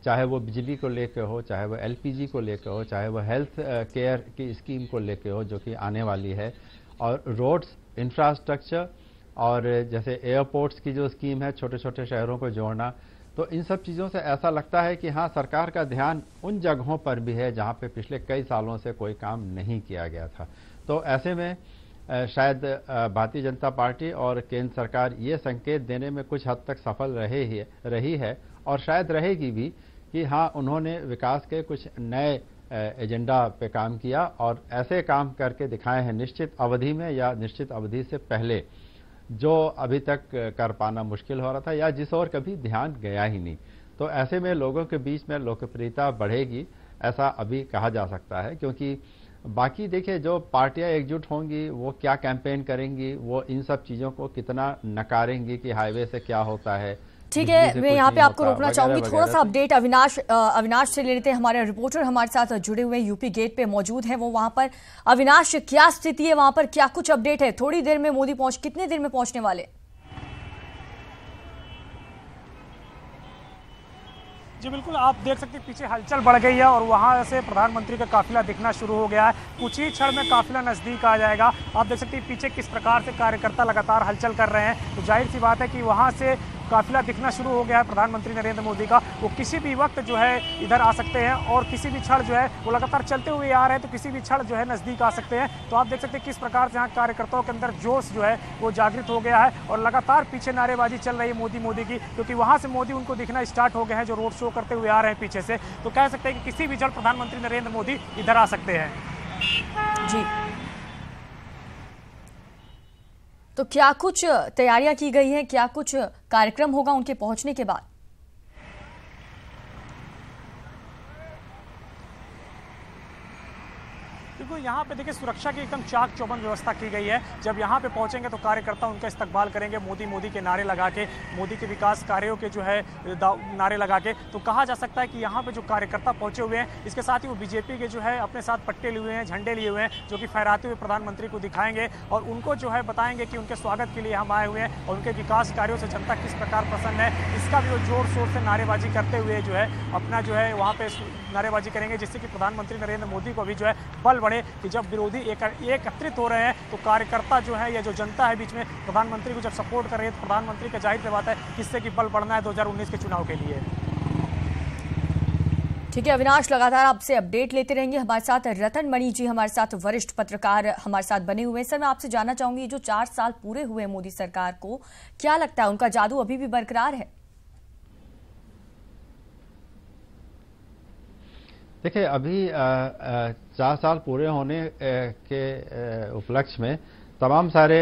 चाहे वो बिजली को लेकर हो, चाहे वो एलपीजी को लेकर हो, चाहे वो हेल्थ केयर की स्कीम को लेकर हो जो कि आने वाली है, और रोड्स इंफ्रास्ट्रक्चर, और जैसे एयरपोर्ट्स की जो स्कीम है, छोटे छोटे शहरों को जोड़ना। तो इन सब चीज़ों से ऐसा लगता है कि हाँ, सरकार का ध्यान उन जगहों पर भी है जहाँ पे पिछले कई सालों से कोई काम नहीं किया गया था। तो ऐसे में शायद भारतीय जनता पार्टी और केंद्र सरकार ये संकेत देने में कुछ हद तक सफल रही है और शायद रहेगी भी कि हाँ, उन्होंने विकास के कुछ नए एजेंडा पे काम किया और ऐसे काम करके दिखाए हैं निश्चित अवधि में या निश्चित अवधि से पहले, जो अभी तक कर पाना मुश्किल हो रहा था या जिस ओर कभी ध्यान गया ही नहीं। तो ऐसे में लोगों के बीच में लोकप्रियता बढ़ेगी, ऐसा अभी कहा जा सकता है, क्योंकि बाकी देखिए जो पार्टियां एकजुट होंगी वो क्या कैंपेन करेंगी, वो इन सब चीज़ों को कितना नकारेंगी कि हाईवे से क्या होता है। ठीक है, मैं यहाँ पे आपको रोकना चाहूंगी। थोड़ा सा अपडेट अविनाश से ले लेते हैं। हमारे रिपोर्टर हमारे साथ जुड़े हुए यूपी गेट पे मौजूद हैं, वो वहां पर। अविनाश, क्या स्थिति है वहां पर, क्या कुछ अपडेट है? थोड़ी देर में मोदी कितने देर में पहुंचने वाले? जी बिल्कुल, आप देख सकते हैं पीछे हलचल बढ़ गई है और वहां से प्रधानमंत्री का काफिला दिखना शुरू हो गया है। कुछ ही क्षण में काफिला नजदीक आ जाएगा। आप देख सकते हैं पीछे किस प्रकार से कार्यकर्ता लगातार हलचल कर रहे हैं। तो जाहिर सी बात है कि वहां से काफिला दिखना शुरू हो गया है प्रधानमंत्री नरेंद्र मोदी का। वो किसी भी वक्त जो है इधर आ सकते हैं और किसी भी क्षण जो है वो लगातार चलते हुए आ रहे हैं, तो किसी भी क्षण जो है नजदीक आ सकते हैं। तो आप देख सकते हैं किस प्रकार से यहाँ कार्यकर्ताओं के अंदर जोश जो है वो जागृत हो गया है और लगातार पीछे नारेबाजी चल रही है मोदी मोदी की, क्योंकि वहां से मोदी उनको दिखना स्टार्ट हो गए हैं जो रोड शो करते हुए आ रहे हैं पीछे से। तो कह सकते हैं कि किसी भी क्षण प्रधानमंत्री नरेंद्र मोदी इधर आ सकते हैं। जी, तो क्या कुछ तैयारियां की गई हैं, क्या कुछ कार्यक्रम होगा उनके पहुंचने के बाद? बिल्कुल यहाँ पे देखिए सुरक्षा की एकदम चाक चौबंद व्यवस्था की गई है। जब यहाँ पे पहुंचेंगे तो कार्यकर्ता उनका इस्तकबाल करेंगे मोदी के नारे लगा के, मोदी के विकास कार्यों के जो है नारे लगा के। तो कहा जा सकता है कि यहाँ पे जो कार्यकर्ता पहुंचे हुए हैं, इसके साथ ही वो बीजेपी के जो है अपने साथ पट्टे लिए हुए हैं, झंडे लिए हुए हैं, जो कि फहराते हुए प्रधानमंत्री को दिखाएंगे और उनको जो है बताएंगे कि उनके स्वागत के लिए हम आए हुए हैं और उनके विकास कार्यों से जनता किस प्रकार प्रसन्न है। इसका भी वो जोर शोर से नारेबाजी करते हुए जो है अपना जो है वहाँ पे नारेबाजी करेंगे, जिससे कि प्रधानमंत्री नरेंद्र मोदी को भी जो है बल बढ़े कि जब विरोधी एकत्रित हो रहे हैं तो कार्यकर्ता जो है या जो जनता है बीच में प्रधानमंत्री को जब सपोर्ट कर रही है तो प्रधानमंत्री का जाहिर सी बात है किससे कि बल बढ़ना है 2019 के चुनाव के लिए। ठीक है अविनाश, लगातार आपसे अपडेट लेते रहेंगे। हमारे साथ रतन मणि जी, हमारे साथ वरिष्ठ पत्रकार हमारे साथ बने हुए हैं। सर, मैं आपसे जानना चाहूंगी, जो 4 साल पूरे हुए मोदी सरकार को, क्या लगता है उनका जादू अभी भी बरकरार है? देखिए, अभी 4 साल पूरे होने के उपलक्ष्य में तमाम सारे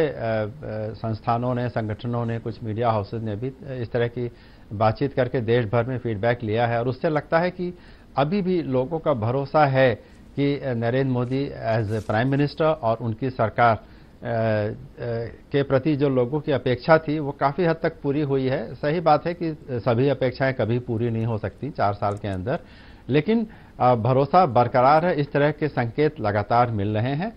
संस्थानों ने, संगठनों ने, कुछ मीडिया हाउसेज ने भी इस तरह की बातचीत करके देश भर में फीडबैक लिया है और उससे लगता है कि अभी भी लोगों का भरोसा है कि Narendra Modi as a prime minister और उनकी सरकार के प्रति जो लोगों की अपेक्षा थी वो काफ़ी हद तक पूरी हुई है। सही बात है कि सभी अपेक्षाएं कभी पूरी नहीं हो सकती 4 साल के अंदर, लेकिन भरोसा बरकरार है। इस तरह के संकेत लगातार मिल रहे हैं।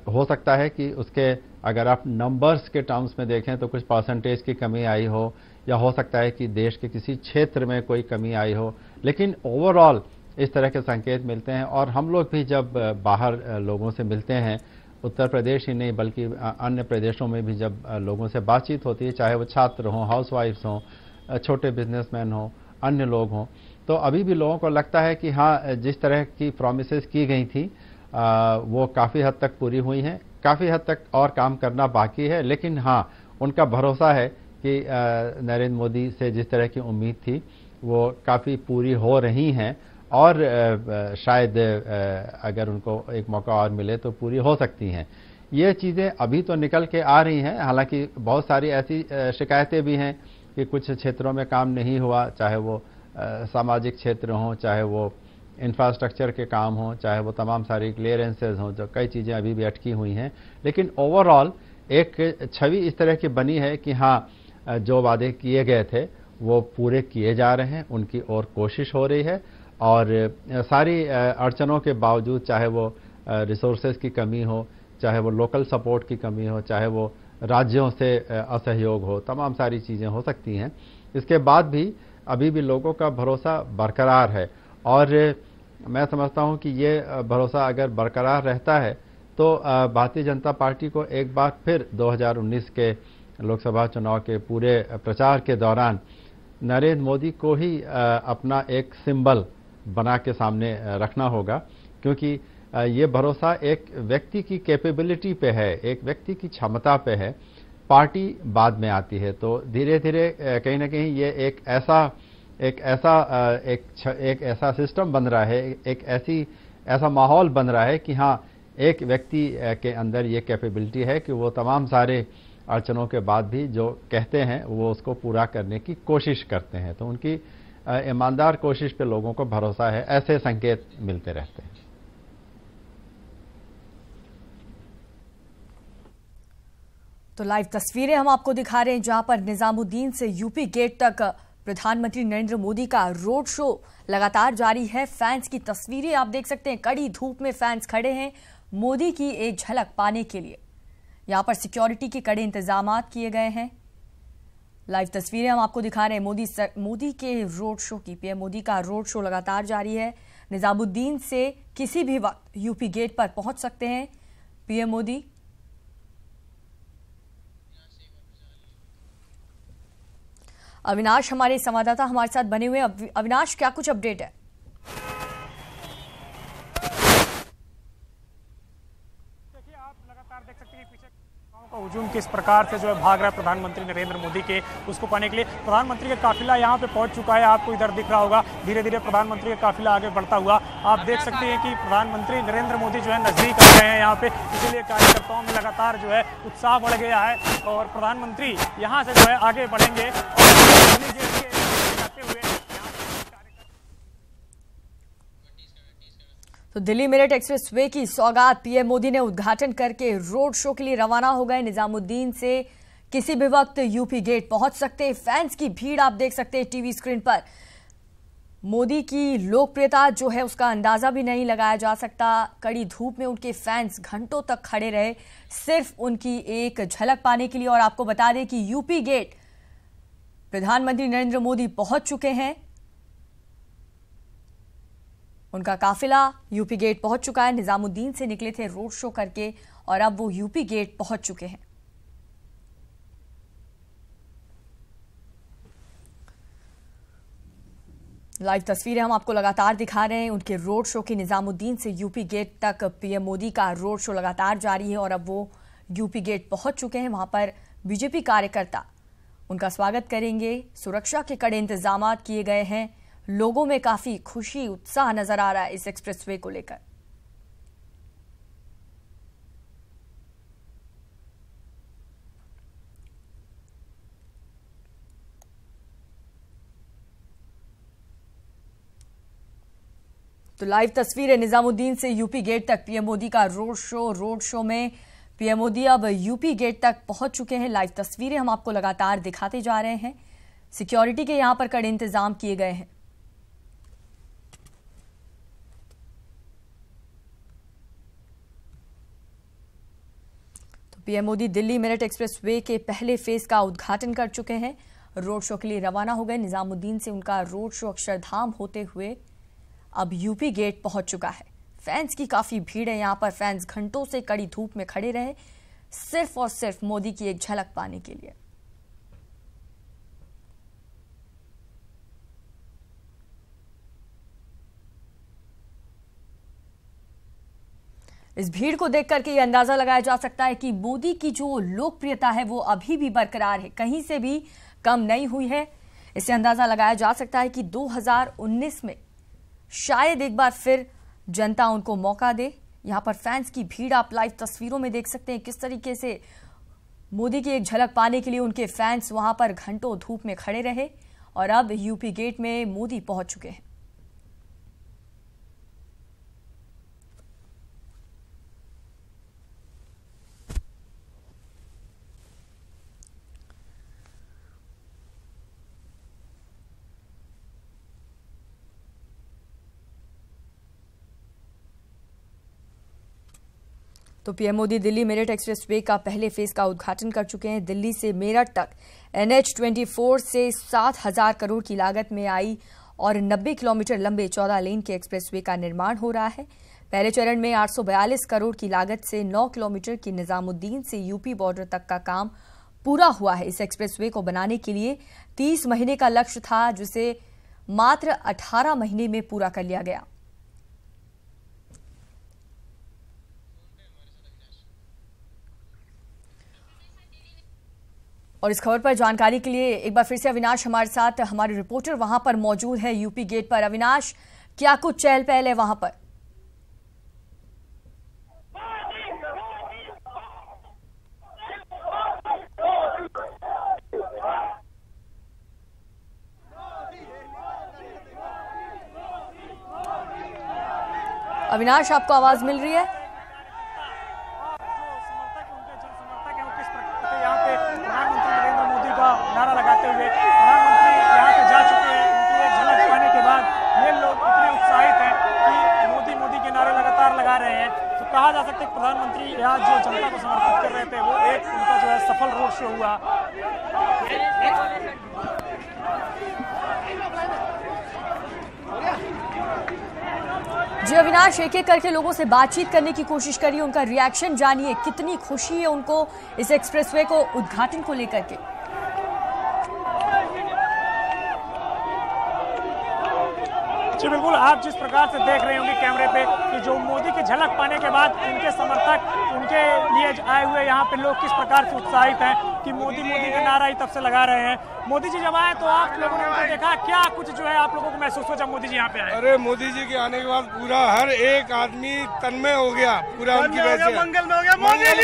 हो सकता है कि उसके अगर आप नंबर्स के टर्म्स में देखें तो कुछ परसेंटेज की कमी आई हो, या हो सकता है कि देश के किसी क्षेत्र में कोई कमी आई हो, लेकिन ओवरऑल इस तरह के संकेत मिलते हैं। और हम लोग भी जब बाहर लोगों से मिलते हैं, उत्तर प्रदेश ही नहीं बल्कि अन्य प्रदेशों में भी जब लोगों से बातचीत होती है, चाहे वो छात्र हों, हाउसवाइफ्स हों, छोटे बिजनेसमैन हों, अन्य लोग हों, तो अभी भी लोगों को लगता है कि हाँ, जिस तरह की प्रॉमिसेस की गई थी वो काफ़ी हद तक पूरी हुई हैं। काफ़ी हद तक और काम करना बाकी है, लेकिन हाँ, उनका भरोसा है कि नरेंद्र मोदी से जिस तरह की उम्मीद थी वो काफ़ी पूरी हो रही हैं और शायद अगर उनको एक मौका और मिले तो पूरी हो सकती हैं। ये चीज़ें अभी तो निकल के आ रही हैं, हालांकि बहुत सारी ऐसी शिकायतें भी हैं कि कुछ क्षेत्रों में काम नहीं हुआ, चाहे वो सामाजिक क्षेत्र हों, चाहे वो इंफ्रास्ट्रक्चर के काम हों, चाहे वो तमाम सारी क्लियरेंसेज हों, जो कई चीज़ें अभी भी अटकी हुई हैं। लेकिन ओवरऑल एक छवि इस तरह की बनी है कि हाँ, जो वादे किए गए थे वो पूरे किए जा रहे हैं, उनकी और कोशिश हो रही है। और सारी अड़चनों के बावजूद, चाहे वो रिसोर्सेज की कमी हो, चाहे वो लोकल सपोर्ट की कमी हो, चाहे वो राज्यों से असहयोग हो, तमाम सारी चीज़ें हो सकती हैं, इसके बाद भी अभी भी लोगों का भरोसा बरकरार है। और मैं समझता हूं कि ये भरोसा अगर बरकरार रहता है तो भारतीय जनता पार्टी को एक बार फिर 2019 के लोकसभा चुनाव के पूरे प्रचार के दौरान नरेंद्र मोदी को ही अपना एक सिंबल बना के सामने रखना होगा, क्योंकि ये भरोसा एक व्यक्ति की कैपेबिलिटी पे है, एक व्यक्ति की क्षमता पे है। पार्टी बाद में आती है, तो धीरे धीरे कहीं ना कहीं ये एक ऐसा सिस्टम बन रहा है, एक ऐसा माहौल बन रहा है कि हाँ, एक व्यक्ति के अंदर ये कैपेबिलिटी है कि वो तमाम सारे अड़चनों के बाद भी जो कहते हैं वो उसको पूरा करने की कोशिश करते हैं। तो उनकी ईमानदार कोशिश पे लोगों को भरोसा है, ऐसे संकेत मिलते रहते हैं। तो लाइव तस्वीरें हम आपको दिखा रहे हैं जहां पर निजामुद्दीन से यूपी गेट तक प्रधानमंत्री नरेंद्र मोदी का रोड शो लगातार जारी है। फैंस की तस्वीरें आप देख सकते हैं, कड़ी धूप में फैंस खड़े हैं मोदी की एक झलक पाने के लिए। यहां पर सिक्योरिटी के कड़े इंतजाम किए गए हैं। लाइव तस्वीरें हम आपको दिखा रहे हैं मोदी के रोड शो की। पीएम मोदी का रोड शो लगातार जारी है। निजामुद्दीन से किसी भी वक्त यूपी गेट पर पहुंच सकते हैं पीएम मोदी। अविनाश हमारे संवाददाता हमारे साथ बने हुए हैं। अविनाश, क्या कुछ अपडेट है? देखिए, आप लगातार देख सकते हैं पीछे का हुजूम किस प्रकार से जो है भाग रहा है प्रधानमंत्री नरेंद्र मोदी के उसको पाने के लिए। प्रधानमंत्री का काफिला यहाँ पे पहुंच चुका है, आपको इधर दिख रहा होगा। धीरे धीरे प्रधानमंत्री का काफिला आगे बढ़ता हुआ आप देख सकते हैं कि प्रधानमंत्री नरेंद्र मोदी जो है नजदीक आ रहे हैं यहाँ पे, इसीलिए कार्यकर्ताओं में लगातार जो है उत्साह बढ़ गया है और प्रधानमंत्री यहाँ से जो है आगे बढ़ेंगे। तो दिल्ली मेरठ एक्सप्रेसवे की सौगात पीएम मोदी ने उद्घाटन करके रोड शो के लिए रवाना हो गए। निजामुद्दीन से किसी भी वक्त यूपी गेट पहुंच सकते हैं। फैंस की भीड़ आप देख सकते हैं टीवी स्क्रीन पर। मोदी की लोकप्रियता जो है उसका अंदाजा भी नहीं लगाया जा सकता। कड़ी धूप में उनके फैंस घंटों तक खड़े रहे सिर्फ उनकी एक झलक पाने के लिए। और आपको बता दें कि यूपी गेट प्रधानमंत्री नरेंद्र मोदी पहुंच चुके हैं। उनका काफिला यूपी गेट पहुंच चुका है। निजामुद्दीन से निकले थे रोड शो करके और अब वो यूपी गेट पहुंच चुके हैं। लाइव तस्वीरें हम आपको लगातार दिखा रहे हैं उनके रोड शो की। निजामुद्दीन से यूपी गेट तक पीएम मोदी का रोड शो लगातार जारी है और अब वो यूपी गेट पहुंच चुके हैं। वहां पर बीजेपी कार्यकर्ता उनका स्वागत करेंगे। सुरक्षा के कड़े इंतजाम किए गए हैं। लोगों में काफी खुशी उत्साह नजर आ रहा है इस एक्सप्रेसवे को लेकर। तो लाइव तस्वीरें निजामुद्दीन से यूपी गेट तक पीएम मोदी का रोड शो में पीएम मोदी अब यूपी गेट तक पहुंच चुके हैं। लाइव तस्वीरें हम आपको लगातार दिखाते जा रहे हैं। सिक्योरिटी के यहां पर कड़े इंतजाम किए गए हैं। पीएम मोदी दिल्ली मेरठ एक्सप्रेसवे के पहले फेज का उद्घाटन कर चुके हैं। रोड शो के लिए रवाना हो गए। निजामुद्दीन से उनका रोड शो अक्षरधाम होते हुए अब यूपी गेट पहुंच चुका है। फैंस की काफी भीड़ है यहां पर। फैंस घंटों से कड़ी धूप में खड़े रहे सिर्फ और सिर्फ मोदी की एक झलक पाने के लिए। इस भीड़ को देख करके यह अंदाजा लगाया जा सकता है कि मोदी की जो लोकप्रियता है वो अभी भी बरकरार है, कहीं से भी कम नहीं हुई है। इससे अंदाजा लगाया जा सकता है कि 2019 में शायद एक बार फिर जनता उनको मौका दे। यहां पर फैंस की भीड़ आप लाइव तस्वीरों में देख सकते हैं किस तरीके से मोदी की एक झलक पाने के लिए उनके फैंस वहां पर घंटों धूप में खड़े रहे और अब यूपी गेट में मोदी पहुंच चुके हैं। तो पीएम मोदी दिल्ली मेरठ एक्सप्रेसवे का पहले फेज का उद्घाटन कर चुके हैं। दिल्ली से मेरठ तक NH-24 से 7,000 करोड़ की लागत में आई और 90 किलोमीटर लंबे 14 लेन के एक्सप्रेसवे का निर्माण हो रहा है। पहले चरण में 842 करोड़ की लागत से 9 किलोमीटर की निजामुद्दीन से यूपी बॉर्डर तक का काम पूरा हुआ है। इस एक्सप्रेसवे को बनाने के लिए 30 महीने का लक्ष्य था, जिसे मात्र 18 महीने में पूरा कर लिया गया। और इस खबर पर जानकारी के लिए एक बार फिर से अविनाश हमारे साथ, हमारे रिपोर्टर वहां पर मौजूद है यूपी गेट पर। अविनाश, क्या कुछ चहल पहल है वहां पर? अविनाश, आपको आवाज मिल रही है? नारा लगाते हुए प्रधानमंत्री यहां से जा चुके हैं। उनकी झलक पाने के बाद ये लोग इतने उत्साहित हैं कि मोदी मोदी के नारे लगातार लगा रहे हैं। तो कहा जा सकता है कि प्रधानमंत्री यहाँ जो जनता को समर्पित कर रहे थे वो एक उनका जो है सफल रोड शो हुआ। जी अविनाश, एक एक करके लोगों से बातचीत करने की कोशिश करिए, उनका रिएक्शन जानिए, कितनी खुशी है उनको इस एक्सप्रेसवे को उद्घाटन को लेकर के। जी बिल्कुल, आप जिस प्रकार से देख रहे होंगे कैमरे पे कि जो मोदी की झलक पाने के बाद उनके समर्थक उनके लिए आए हुए यहाँ पे लोग किस प्रकार से उत्साहित हैं कि मोदी मोदी के नारा ही तब से लगा रहे हैं। मोदी जी जब आए तो आप लोगों ने उनको देखा, क्या कुछ जो है आप लोगों को महसूस हुआ जब मोदी जी यहाँ पे आए? अरे मोदी जी के आने के बाद पूरा हर एक आदमी तन्मय हो गया, पूरा उनकी वजह से मंगल में हो गया। मोदी जी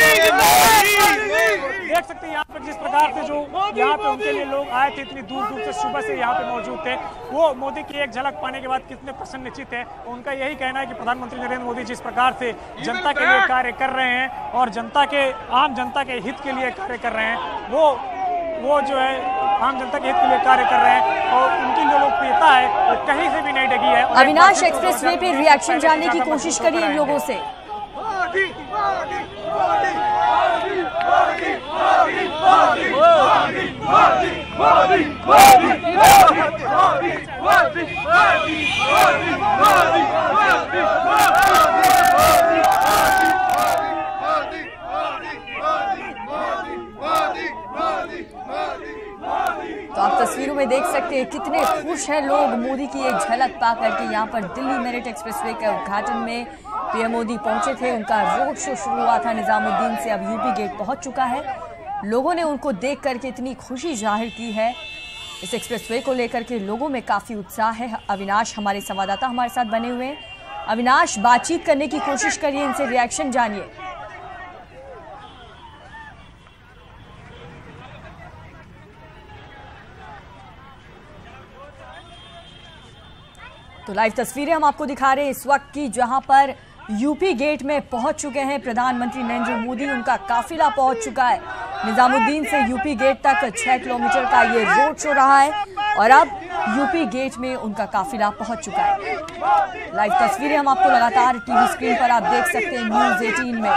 देख सकते हैं यहाँ पर जिस प्रकार से जो यहाँ पे उनके लिए लोग आए थे, इतनी दूर दूर से सुबह से यहाँ पे मौजूद थे, वो मोदी की एक झलक पाने के बाद कितने प्रसन्नचित्त है। उनका यही कहना है कि प्रधानमंत्री नरेंद्र मोदी जिस प्रकार से जनता के लिए कार्य कर रहे हैं और आम जनता के हित के लिए कार्य कर रहे हैं, वो जो है आम जनता के हित के लिए कार्य कर रहे हैं और उनकी जो लोकप्रियता है वो कहीं से भी नहीं डगी है। अविनाश, एक्सप्रेस वे पे रिएक्शन जानने की कोशिश करिए इन लोगों से। तो आप तस्वीरों में देख सकते हैं कितने खुश हैं लोग मोदी की एक झलक पा करके। यहाँ पर दिल्ली मेरठ एक्सप्रेसवे के उद्घाटन में पीएम मोदी पहुंचे थे, उनका रोड शो शुरू हुआ था निजामुद्दीन से, अब यूपी गेट पहुंच चुका है। लोगों ने उनको देख करके इतनी खुशी जाहिर की है। इस एक्सप्रेसवे को लेकर के लोगों में काफी उत्साह है। अविनाश हमारे संवाददाता हमारे साथ बने हुए हैं। अविनाश, बातचीत करने की कोशिश करिए, इनसे रिएक्शन जानिए। तो लाइव तस्वीरें हम आपको दिखा रहे हैं इस वक्त की, जहां पर यूपी गेट में पहुंच चुके हैं प्रधानमंत्री नरेंद्र मोदी। उनका काफिला पहुंच चुका है निजामुद्दीन से यूपी गेट तक। 6 किलोमीटर का ये रोड शो रहा है और अब यूपी गेट में उनका काफिला पहुंच चुका है। लाइव तस्वीरें हम आपको लगातार टीवी स्क्रीन पर आप देख सकते हैं न्यूज़ 18 में।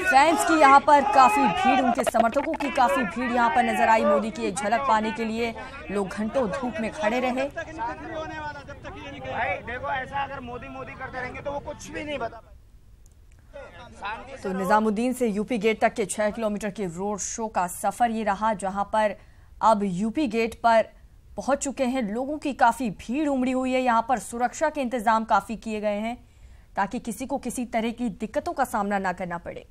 फैंस की यहाँ पर काफी भीड़, उनके समर्थकों की काफी भीड़ यहाँ पर नजर आई। मोदी की एक झलक पाने के लिए लोग घंटों धूप में खड़े रहे। देखो ऐसा अगर मोदी करते रहेंगे तो वो कुछ भी नहीं बता। तो निजामुद्दीन से यूपी गेट तक के 6 किलोमीटर के रोड शो का सफर ये रहा, जहां पर अब यूपी गेट पर पहुंच चुके हैं। लोगों की काफी भीड़ उमड़ी हुई है। यहां पर सुरक्षा के इंतजाम काफी किए गए हैं ताकि किसी को किसी तरह की दिक्कतों का सामना ना करना पड़े।